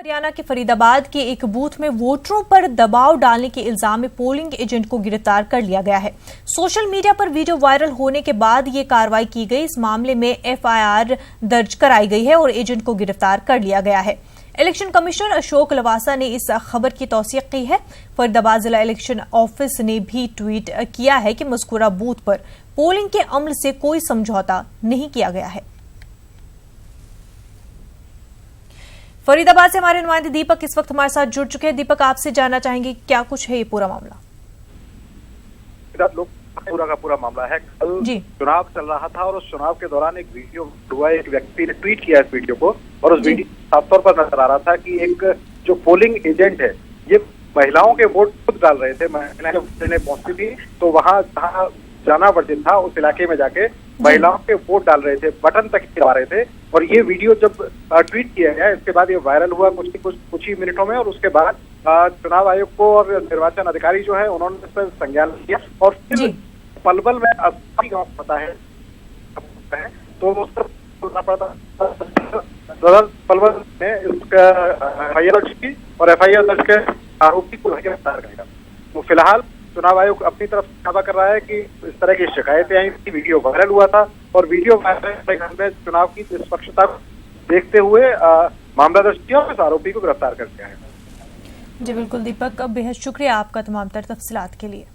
हरियाणा के फरीदाबाद के एक बूथ में वोटरों पर दबाव डालने के इल्जाम में पोलिंग एजेंट को गिरफ्तार कर लिया गया है। सोशल मीडिया पर वीडियो वायरल होने के बाद ये कार्रवाई की गई। इस मामले में एफआईआर दर्ज कराई गई है और एजेंट को गिरफ्तार कर लिया गया है। इलेक्शन कमिश्नर अशोक लवासा ने इस खबर की तौसीक की है। फरीदाबाद जिला इलेक्शन ऑफिस ने भी ट्वीट किया है कि मज़कूरा बूथ पर पोलिंग के अमल से कोई समझौता नहीं किया गया है। फरीदाबाद से हमारे नुमाइंदे दीपक इस वक्त हमारे साथ जुड़ चुके हैं। दीपक, आपसे जानना चाहेंगे क्या कुछ है ये पूरा मामला? पूरा का पूरा मामला है। कल चुनाव चल रहा था और उस चुनाव के दौरान एक वीडियो हुआ, एक व्यक्ति ने ट्वीट किया इस वीडियो को और उस वीडियो साफ तौर पर नजर आ रहा था कि एक जो पोलिंग एजेंट है ये महिलाओं के वोट खुद डाल रहे थे। महिलाएं पहुंचती थी तो वहां जहाँ जाना वर्जित था उस इलाके में जाके महिलाओं के वोट डाल रहे थे, बटन तक दबा रहे थे। और ये वीडियो जब ट्वीट किया गया इसके बाद ये वायरल हुआ कुछ ही मिनटों में और उसके बाद चुनाव आयोग को और निर्वाचन अधिकारी जो है उन्होंने इस पर संज्ञान लिया और फिर पलवल में गाँव पता है तो उस पर पड़ता पलवल में इसका एफआईआर दर्ज की और एफआईआर दर्ज के आरोपी को गिरफ्तार करेगा। तो फिलहाल चुनाव आयोग अपनी तरफ दावा कर रहा है कि इस तरह की शिकायतें आई थी, वीडियो वायरल हुआ था और वीडियो वायरल में चुनाव की निष्पक्षता को देखते हुए मामला दर्ज किया और इस आरोपी को गिरफ्तार कर दिया है। जी बिल्कुल दीपक, बेहद शुक्रिया आपका तमाम तर तफसीलात के लिए।